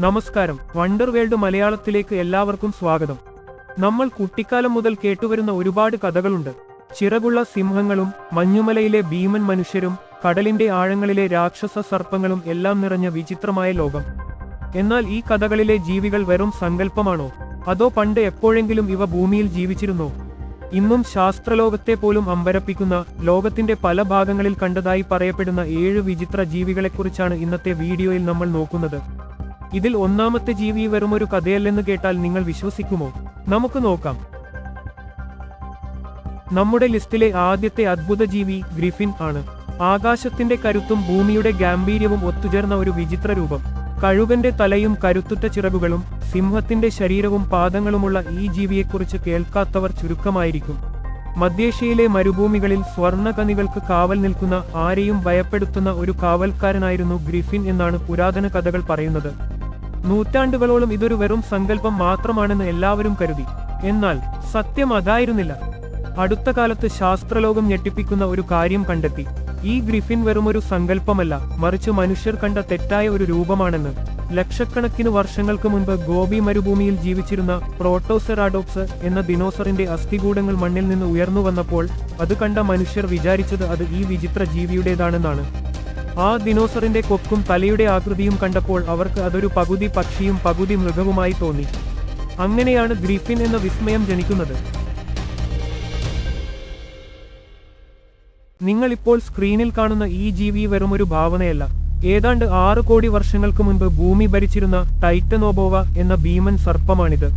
നമസ്കാരം, wonder world മലയാളത്തിലേക്ക് എല്ലാവർക്കും സ്വാഗതം. നമ്മൾ കുട്ടിക്കാലം മുതൽ കേട്ടുവരുന്ന ഒരുപാട് കഥകളുണ്ട്. ചിറകുള്ള സിംഹങ്ങളും മഞ്ഞുമലയിലെ ഭീമൻ മനുഷ്യരും കടലിന്റെ ആഴങ്ങളിലെ രാക്ഷസ സർപ്പങ്ങളും എല്ലാം നിറഞ്ഞ വിചിത്രമായ ലോകം. എന്നാൽ ഈ കഥകളിലെ ജീവികൾ വെറും സങ്കല്പമാണോ, അതോ പണ്ട് എപ്പോഴെങ്കിലും ഇവ ഭൂമിയിൽ ജീവിച്ചിരുന്നോ? ഇന്നും ശാസ്ത്രലോകത്തെ പോലും അമ്പരപ്പിക്കുന്ന, ലോകത്തിന്റെ പല ഭാഗങ്ങളിൽ കണ്ടതായി പറയപ്പെടുന്ന 7 വിചിത്ര ജീവികളെക്കുറിച്ചാണ് ഇന്നത്തെ വീഡിയോയിൽ നമ്മൾ നോക്കുന്നത്. ഇതിൽ ഒന്നാമത്തെ ജീവി വെറുമൊരു കഥയല്ലെന്ന് കേട്ടാൽ നിങ്ങൾ വിശ്വസിക്കുമോ? നമുക്ക് നോക്കാം. നമ്മുടെ ലിസ്റ്റിലെ ആദ്യത്തെ അദ്ഭുത ജീവി ഗ്രിഫിൻ ആണ്. ആകാശത്തിന്റെ കരുത്തും ഭൂമിയുടെ ഗാംഭീര്യവും ഒത്തുചേർന്ന ഒരു വിചിത്ര രൂപം. കഴുകന്റെ തലയും കരുത്തുറ്റ ചിറകുകളും സിംഹത്തിന്റെ ശരീരവും പാദങ്ങളുമുള്ള ഈ ജീവിയെക്കുറിച്ച് കേൾക്കാത്തവർ ചുരുക്കമായിരിക്കും. മധ്യേഷ്യയിലെ മരുഭൂമികളിൽ സ്വർണ്ണഖനികൾക്ക് കാവൽ നിൽക്കുന്ന, ആരെയും ഭയപ്പെടുത്തുന്ന ഒരു കാവൽക്കാരനായിരുന്നു ഗ്രിഫിൻ എന്നാണ് പുരാതന കഥകൾ പറയുന്നത്. നൂറ്റാണ്ടുകളോളം ഇതൊരു വെറും സങ്കല്പം മാത്രമാണെന്ന് എല്ലാവരും കരുതി. എന്നാൽ സത്യം അതായിരുന്നില്ല. അടുത്ത കാലത്ത് ശാസ്ത്രലോകം ഞെട്ടിപ്പിക്കുന്ന ഒരു കാര്യം കണ്ടെത്തി. ഈ ഗ്രിഫിൻ വെറുമൊരു സങ്കല്പമല്ല, മറിച്ച് മനുഷ്യർ കണ്ട തെറ്റായ ഒരു രൂപമാണെന്ന്. ലക്ഷക്കണക്കിന് വർഷങ്ങൾക്ക് മുൻപ് ഗോബി മരുഭൂമിയിൽ ജീവിച്ചിരുന്ന പ്രോട്ടോസെറാഡോപ്സ് എന്ന ദിനോസറിന്റെ അസ്ഥികൂടങ്ങൾ മണ്ണിൽ നിന്ന് ഉയർന്നു വന്നപ്പോൾ അത് കണ്ട മനുഷ്യർ വിചാരിച്ചത് അത് ഈ വിചിത്ര ജീവിയുടേതാണെന്നാണ്. ആ ദിനോസറിന്റെ കൊക്കും തലയുടെ ആകൃതിയും കണ്ടപ്പോൾ അവർക്ക് അതൊരു പകുതി പക്ഷിയും പകുതി മൃഗവുമായി തോന്നി. അങ്ങനെയാണ് ഗ്രിഫിൻ എന്ന വിസ്മയം ജനിക്കുന്നത്. നിങ്ങൾ ഇപ്പോൾ സ്ക്രീനിൽ കാണുന്ന ഈ ജീവി വെറുമൊരു ഭാവനയല്ല. ഏതാണ്ട് 6 കോടി വർഷങ്ങൾക്ക് മുൻപ് ഭൂമി ഭരിച്ചിരുന്ന ടൈറ്റനോബോവ എന്ന ഭീമൻ സർപ്പമാണിത്.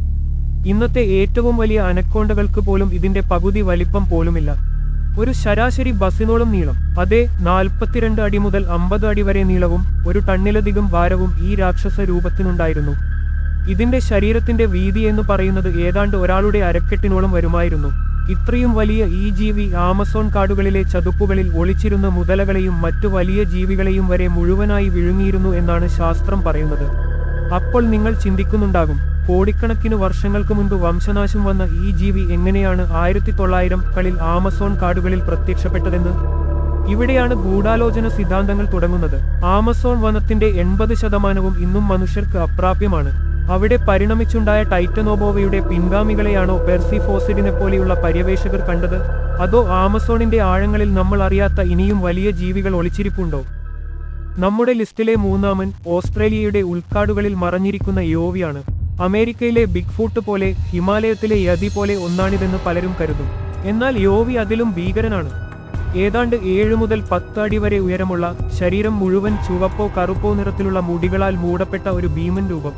ഇന്നത്തെ ഏറ്റവും വലിയ അനക്കോണ്ടകൾക്ക് പോലും ഇതിന്റെ പകുതി വലിപ്പം പോലുമില്ല. ഒരു ശരാശരി ബസിനോളം നീളം, അതേ 42 അടി മുതൽ 50 അടി വരെ നീളവും 1 ടണ്ണിലധികം ഭാരവും ഈ രാക്ഷസ രൂപത്തിനുണ്ടായിരുന്നു. ഇതിന്റെ ശരീരത്തിന്റെ വീതി എന്ന് പറയുന്നത് ഏതാണ്ട് ഒരാളുടെ അരക്കെട്ടിനോളം വരുമായിരുന്നു. ഇത്രയും വലിയ ഈ ജീവി ആമസോൺ കാടുകളിലെ ചതുപ്പുകളിൽ ഒളിച്ചിരുന്ന മുതലകളെയും മറ്റു വലിയ ജീവികളെയും വരെ മുഴുവനായി വിഴുങ്ങിയിരുന്നു എന്നാണ് ശാസ്ത്രം പറയുന്നത്. അപ്പോൾ നിങ്ങൾ ചിന്തിക്കുന്നുണ്ടാകും, കോടിക്കണക്കിന് വർഷങ്ങൾക്ക് മുൻപ് വംശനാശം വന്ന ഈ ജീവി എങ്ങനെയാണ് 1900കളിൽ ആമസോൺ കാടുകളിൽ പ്രത്യക്ഷപ്പെട്ടതെന്ന്? ഇവിടെയാണ് ഗൂഢാലോചന സിദ്ധാന്തങ്ങൾ തുടങ്ങുന്നത്. ആമസോൺ വനത്തിന്റെ 80% ഇന്നും മനുഷ്യർക്ക് അപ്രാപ്യമാണ്. അവിടെ പരിണമിച്ചുണ്ടായ ടൈറ്റനോബോവയുടെ പിൻഗാമികളെയാണോ പെർസിഫോസിഡിനെ പോലെയുള്ള പര്യവേഷകർ കണ്ടത്? അതോ ആമസോണിന്റെ ആഴങ്ങളിൽ നമ്മൾ അറിയാത്ത ഇനിയും വലിയ ജീവികൾ ഒളിച്ചിരിപ്പുണ്ടോ? നമ്മുടെ ലിസ്റ്റിലെ മൂന്നാമൻ ഓസ്ട്രേലിയയുടെ ഉൾക്കാടുകളിൽ മറഞ്ഞിരിക്കുന്ന യോവിയാണ്. അമേരിക്കയിലെ ബിഗ് ഫൂട്ട് പോലെ, ഹിമാലയത്തിലെ യതി പോലെ ഒന്നാണിതെന്ന് പലരും കരുതും. എന്നാൽ യോവി അതിലും ഭീകരനാണ്. ഏതാണ്ട് 7 മുതൽ 10 അടി വരെ ഉയരമുള്ള, ശരീരം മുഴുവൻ ചുവപ്പോ കറുപ്പോ നിറത്തിലുള്ള മുടികളാൽ മൂടപ്പെട്ട ഒരു ഭീമൻ രൂപം.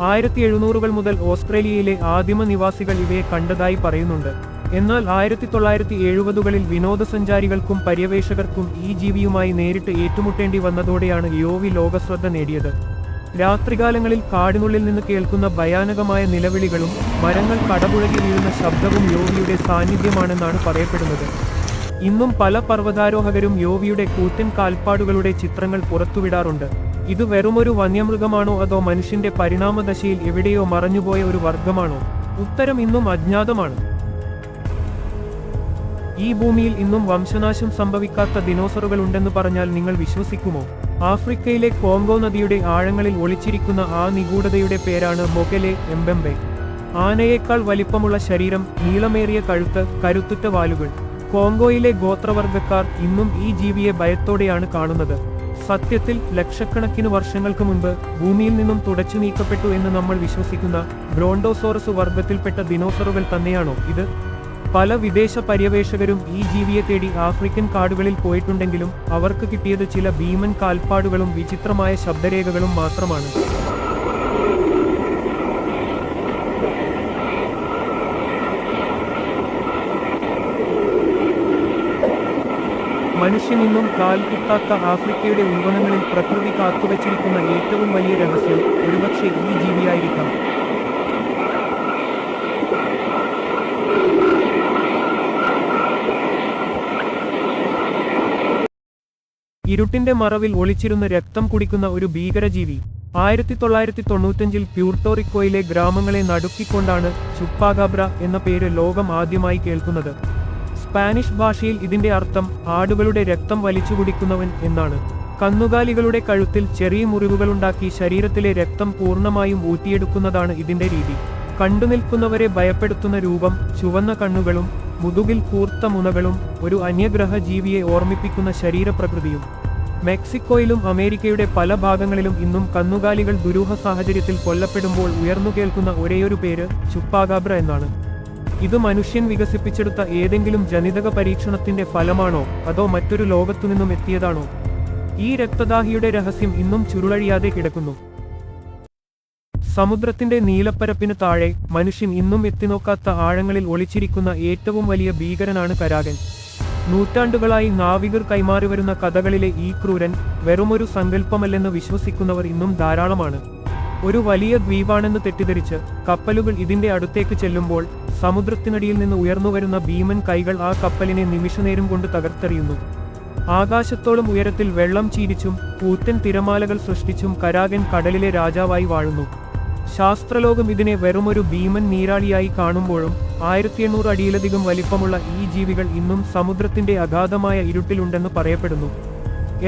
1700കൾ മുതൽ ഓസ്ട്രേലിയയിലെ ആദിമ നിവാസികൾ ഇവയെ കണ്ടതായി പറയുന്നുണ്ട്. എന്നാൽ 1970കളിൽ വിനോദസഞ്ചാരികൾക്കും പര്യവേഷകർക്കും ഈ ജീവിയുമായി നേരിട്ട് ഏറ്റുമുട്ടേണ്ടി വന്നതോടെയാണ് യോവി ലോകശ്രദ്ധ നേടിയത്. രാത്രികാലങ്ങളിൽ കാടിനുള്ളിൽ നിന്ന് കേൾക്കുന്ന ഭയാനകമായ നിലവിളികളും മരങ്ങൾ കടപുഴകി വീഴുന്ന ശബ്ദവും യോവിയുടെ സാന്നിധ്യമാണെന്നാണ് പറയപ്പെടുന്നത്. ഇന്നും പല പർവ്വതാരോഹകരും യോവിയുടെ കൂറ്റൻ കാൽപ്പാടുകളുടെ ചിത്രങ്ങൾ പുറത്തുവിടാറുണ്ട്. ഇത് വെറുമൊരു വന്യമൃഗമാണോ, അതോ മനുഷ്യന്റെ പരിണാമദശയിൽ എവിടെയോ മറഞ്ഞുപോയ ഒരു വർഗമാണോ? ഉത്തരം ഇന്നും അജ്ഞാതമാണ്. ഈ ഭൂമിയിൽ ഇന്നും വംശനാശം സംഭവിക്കാത്ത ദിനോസറുകൾ ഉണ്ടെന്ന് പറഞ്ഞാൽ നിങ്ങൾ വിശ്വസിക്കുമോ? ആഫ്രിക്കയിലെ കോങ്കോ നദിയുടെ ആഴങ്ങളിൽ ഒളിച്ചിരിക്കുന്ന ആ നിഗൂഢതയുടെ പേരാണ് മൊകെലെ എംബെംബെ. ആനയേക്കാൾ വലിപ്പമുള്ള ശരീരം, നീളമേറിയ കഴുത്ത്, കരുത്തുറ്റ വാലുകൾ. കോങ്കോയിലെ ഗോത്രവർഗക്കാർ ഇന്നും ഈ ജീവിയെ ഭയത്തോടെയാണ് കാണുന്നത്. സത്യത്തിൽ ലക്ഷക്കണക്കിന് വർഷങ്ങൾക്ക് മുൻപ് ഭൂമിയിൽ നിന്നും തുടച്ചു നീക്കപ്പെട്ടു എന്ന് നമ്മൾ വിശ്വസിക്കുന്ന ബ്രോണ്ടോസോറസ് വർഗത്തിൽപ്പെട്ട ദിനോസറുകൾ തന്നെയാണോ ഇത്? പല വിദേശ പര്യവേഷകരും ഈ ജീവിയെ തേടി ആഫ്രിക്കൻ കാടുകളിൽ പോയിട്ടുണ്ടെങ്കിലും അവർക്ക് കിട്ടിയത് ചില ഭീമൻ കാൽപ്പാടുകളും വിചിത്രമായ ശബ്ദരേഖകളും മാത്രമാണ്. മനുഷ്യൻ ഇന്നും കാൽ കുത്താത്ത ആഫ്രിക്കയുടെ ഉൾവനങ്ങളിൽ പ്രകൃതി കാത്തുവച്ചിരിക്കുന്ന ഏറ്റവും വലിയ രഹസ്യം ഒരുപക്ഷെ ഈ ജീവിയായിരിക്കാം. ഇരുട്ടിന്റെ മറവിൽ ഒളിച്ചിരുന്ന് രക്തം കുടിക്കുന്ന ഒരു ഭീകരജീവി. 1995ൽ പ്യൂർട്ടോറിക്കോയിലെ ഗ്രാമങ്ങളെ നടുക്കിക്കൊണ്ടാണ് ചുപ്പാഗാബ്ര എന്ന പേര് ലോകം ആദ്യമായി കേൾക്കുന്നത്. സ്പാനിഷ് ഭാഷയിൽ ഇതിന്റെ അർത്ഥം ആടുകളുടെ രക്തം വലിച്ചുകുടിക്കുന്നവൻ എന്നാണ്. കന്നുകാലികളുടെ കഴുത്തിൽ ചെറിയ മുറിവുകളുണ്ടാക്കി ശരീരത്തിലെ രക്തം പൂർണ്ണമായും ഊറ്റിയെടുക്കുന്നതാണ് ഇതിന്റെ രീതി. കണ്ടുനിൽക്കുന്നവരെ ഭയപ്പെടുത്തുന്ന രൂപം, ചുവന്ന കണ്ണുകളും മുതുകിൽ കൂർത്ത മുനകളും ഒരു അന്യഗ്രഹ ജീവിയെ ഓർമ്മിപ്പിക്കുന്ന ശരീരപ്രകൃതിയും. മെക്സിക്കോയിലും അമേരിക്കയുടെ പല ഭാഗങ്ങളിലും ഇന്നും കന്നുകാലികൾ ദുരൂഹ സാഹചര്യത്തിൽ കൊല്ലപ്പെടുമ്പോൾ ഉയർന്നുകേൾക്കുന്ന ഒരേയൊരു പേര് ചുപ്പാകാബ്ര എന്നാണ്. ഇത് മനുഷ്യൻ വികസിപ്പിച്ചെടുത്ത ഏതെങ്കിലും ജനിതക പരീക്ഷണത്തിന്റെ ഫലമാണോ അതോ മറ്റൊരു ലോകത്തുനിന്നും എത്തിയതാണോ? ഈ രക്തദാഹിയുടെ രഹസ്യം ഇന്നും ചുരുളഴിയാതെ കിടക്കുന്നു. സമുദ്രത്തിന്റെ നീലപ്പരപ്പിന് താഴെ മനുഷ്യൻ ഇന്നും എത്തിനോക്കാത്ത ആഴങ്ങളിൽ ഒളിച്ചിരിക്കുന്ന ഏറ്റവും വലിയ ഭീകരനാണ് കരാകൻ. നൂറ്റാണ്ടുകളായി നാവികർ കൈമാറിവരുന്ന കഥകളിലെ ഈ ക്രൂരൻ വെറുമൊരു സങ്കല്പമല്ലെന്ന് വിശ്വസിക്കുന്നവർ ഇന്നും ധാരാളമാണ്. ഒരു വലിയ ദ്വീപാണെന്ന് തെറ്റിദ്ധരിച്ച് കപ്പലുകൾ ഇതിന്റെ അടുത്തേക്ക് ചെല്ലുമ്പോൾ സമുദ്രത്തിനടിയിൽ നിന്ന് ഉയർന്നുവരുന്ന ഭീമൻ കൈകൾ ആ കപ്പലിനെ നിമിഷനേരം കൊണ്ട് തകർത്തെറിയുന്നു. ആകാശത്തോളം ഉയരത്തിൽ വെള്ളം ചീരിച്ചും കൂറ്റൻ തിരമാലകൾ സൃഷ്ടിച്ചും കരാകൻ കടലിലെ രാജാവായി വാഴുന്നു. ശാസ്ത്രലോകം ഇതിനെ വെറുമൊരു ഭീമൻ നീരാളിയായി കാണുമ്പോഴും 1800 അടിയിലധികം വലിപ്പമുള്ള ഈ ജീവികൾ ഇന്നും സമുദ്രത്തിന്റെ അഗാധമായ ഇരുട്ടിലുണ്ടെന്ന് പറയപ്പെടുന്നു.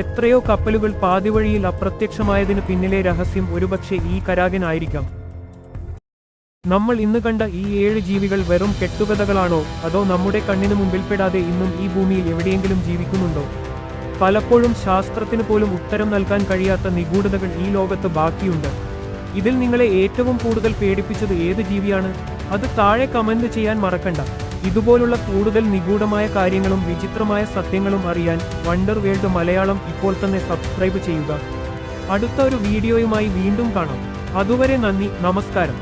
എത്രയോ കപ്പലുകൾ പാതിവഴിയിൽ അപ്രത്യക്ഷമായതിനു പിന്നിലെ രഹസ്യം ഒരുപക്ഷെ ഈ കരാകൻ ആയിരിക്കാം. നമ്മൾ ഇന്ന് കണ്ട ഈ 7 ജീവികൾ വെറും കെട്ടുകഥകളാണോ അതോ നമ്മുടെ കണ്ണിന് മുമ്പിൽപ്പെടാതെ ഇന്നും ഈ ഭൂമിയിൽ എവിടെയെങ്കിലും ജീവിക്കുന്നുണ്ടോ? പലപ്പോഴും ശാസ്ത്രത്തിന് പോലും ഉത്തരം നൽകാൻ കഴിയാത്ത നിഗൂഢതകൾ ഈ ലോകത്ത് ബാക്കിയുണ്ട്. ഇതിൽ നിങ്ങളെ ഏറ്റവും കൂടുതൽ പേടിപ്പിച്ചത് ഏത് ജീവിയാണ്? അത് താഴെ കമന്റ് ചെയ്യാൻ മറക്കണ്ട. ഇതുപോലുള്ള കൂടുതൽ നിഗൂഢമായ കാര്യങ്ങളും വിചിത്രമായ സത്യങ്ങളും അറിയാൻ വണ്ടർ വേൾഡ് മലയാളം ഇപ്പോൾ തന്നെ സബ്സ്ക്രൈബ് ചെയ്യുക. അടുത്ത ഒരു വീഡിയോയുമായി വീണ്ടും കാണാം. അതുവരെ നന്ദി, നമസ്കാരം.